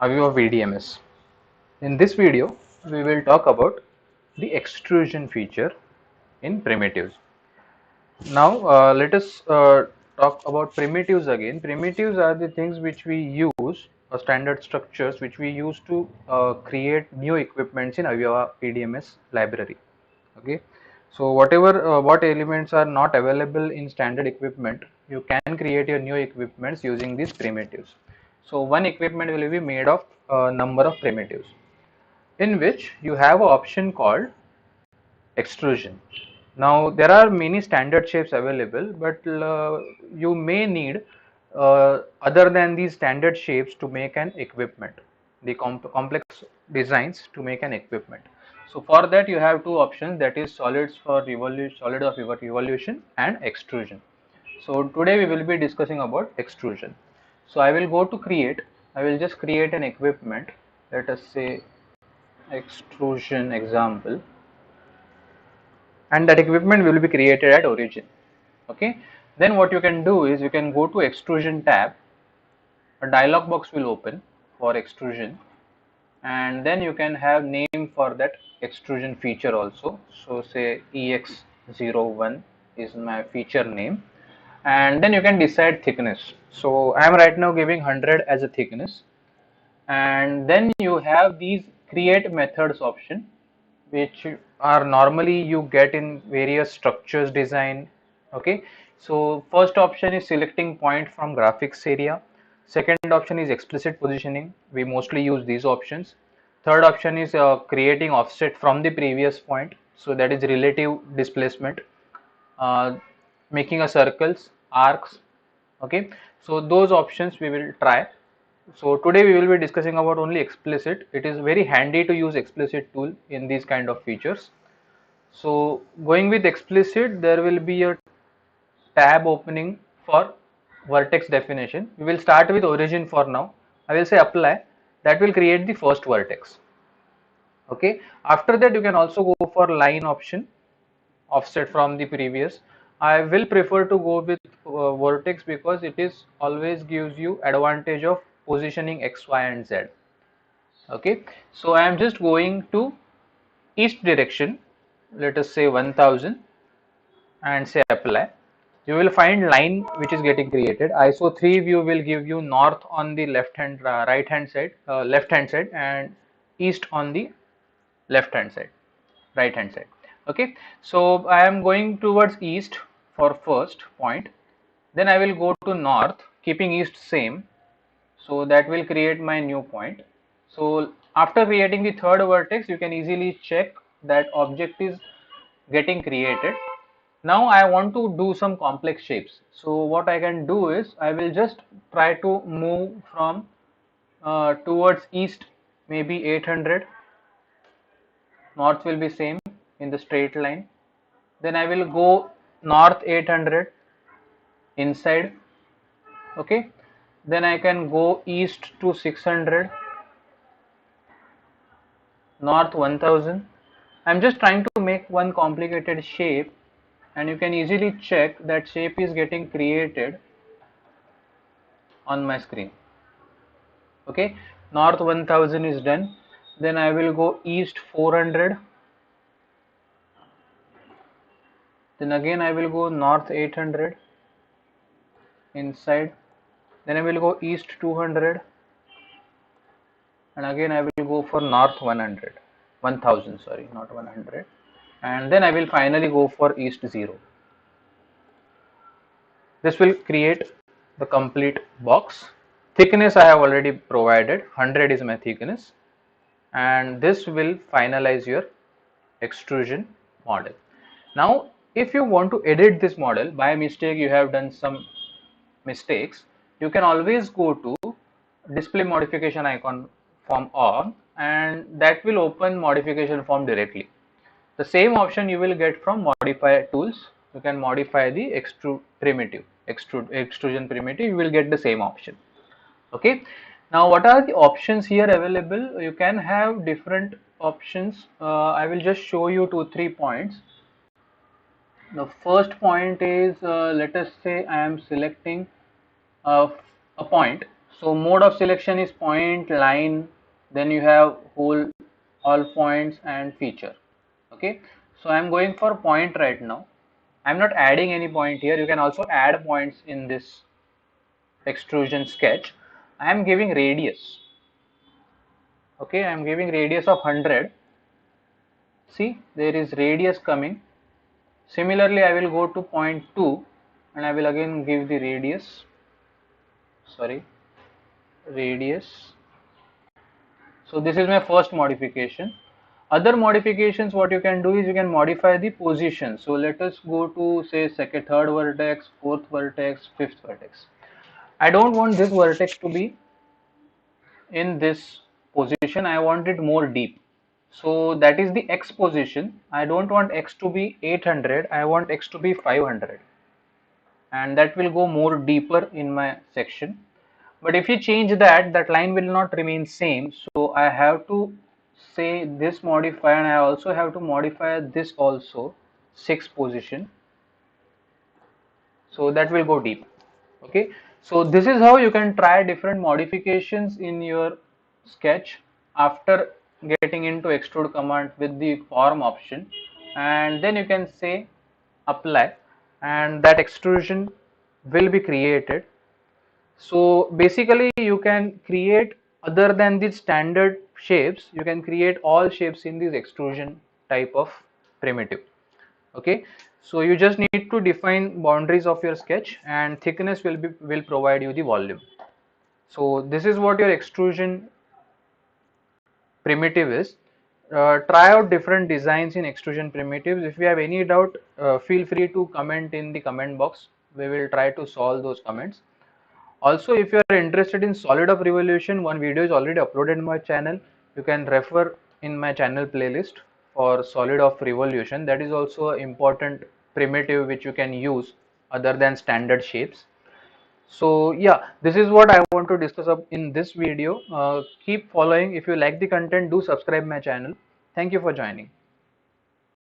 AVEVA PDMS. In this video, we will talk about the extrusion feature in primitives. Now, let us talk about primitives again. Primitives are the things which we use, standard structures which we use to create new equipments in AVEVA PDMS library. Okay, so what elements are not available in standard equipment, you can create your new equipments using these primitives. So one equipment will be made of a number of primitives, in which you have an option called extrusion. Now there are many standard shapes available, but you may need other than these standard shapes to make an equipment, the complex designs to make an equipment. So for that you have two options, that is solids for revolution, solid of revolution, and extrusion. So today we will be discussing about extrusion. So I will go to create, I will just create an equipment, let us say extrusion example, and that equipment will be created at origin. Okay, then what you can do is you can go to extrusion tab, a dialog box will open for extrusion, and then you can have name for that extrusion feature also. So say ex01 is my feature name, and then you can decide thickness. So I am right now giving 100 as a thickness, and then you have these create methods option, which are normally you get in various structures design. Okay, so first option is selecting point from graphics area, second option is explicit positioning, we mostly use these options. Third option is creating offset from the previous point, so that is relative displacement, uh, making a circles, arcs. Okay, so those options we will try. So today we will be discussing about only explicit. It is very handy to use explicit tool in these kind of features. So going with explicit, there will be a tab opening for vertex definition. We will start with origin for now. I will say apply. That will create the first vertex. Okay, after that you can also go for line option, offset from the previous. I will prefer to go with vertex because it is always gives you advantage of positioning x, y, and z. Okay, so I am just going to east direction, let us say 1000, and say apply. You will find line which is getting created. ISO 3 view will give you north on the left hand, right hand side, left hand side, and east on the left hand side, right hand side. Okay, so I am going towards east for first point, then I will go to north keeping east same, so that will create my new point. So after creating the third vertex, you can easily check that object is getting created. Now I want to do some complex shapes, so what I can do is I will just try to move from towards east, maybe 800, north will be same in the straight line, then I will go north 800 inside. Okay, then I can go east to 600, north 1000. I'm just trying to make one complicated shape, and you can easily check that shape is getting created on my screen. Okay, north 1000 is done, then I will go east 400, then again I will go north 800 inside, then I will go east 200, and again I will go for north 100, 1000, sorry, not 100, and then I will finally go for east 0. This will create the complete box. Thickness I have already provided, 100 is my thickness, and this will finalize your extrusion model. Now if you want to edit this model, by mistake you have done some mistakes, you can always go to display modification icon form on, and that will open modification form directly. The same option you will get from modify tools. You can modify the extrusion primitive, you will get the same option. Okay, now what are the options here available? You can have different options. I will just show you 2-3 points. The first point is, let us say I am selecting a point. So mode of selection is point, line, then you have whole, all points and feature. Okay, so I'm going for point right now. I'm not adding any point here. You can also add points in this extrusion sketch. I am giving radius. Okay, I am giving radius of 100. See, there is radius coming. Similarly, I will go to point 2 and I will again give the radius. Sorry, radius. So this is my first modification. Other modifications, what you can do is you can modify the position. So let us go to say second, third vertex, fourth vertex, fifth vertex. I don't want this vertex to be in this position. I want it more deep. So that is the X position. I don't want X to be 800. I want X to be 500. And that will go more deeper in my section. But if you change that, that line will not remain same. So I have to say this modifier, and I also have to modify this also, 6 position. So that will go deep. Okay. So this is how you can try different modifications in your sketch after getting into extrude command with the form option, and then you can say apply, and that extrusion will be created. So basically you can create, other than the standard shapes, you can create all shapes in this extrusion type of primitive. Okay, so you just need to define boundaries of your sketch, and thickness will provide you the volume. So this is what your extrusion primitive is. Try out different designs in extrusion primitives. If you have any doubt, feel free to comment in the comment box. We will try to solve those comments. Also, if you are interested in solid of revolution, one video is already uploaded in my channel. You can refer in my channel playlist for solid of revolution. That is also an important primitive which you can use other than standard shapes. So yeah, this is what I want to discuss up in this video. Keep following. If you like the content, do subscribe my channel. Thank you for joining.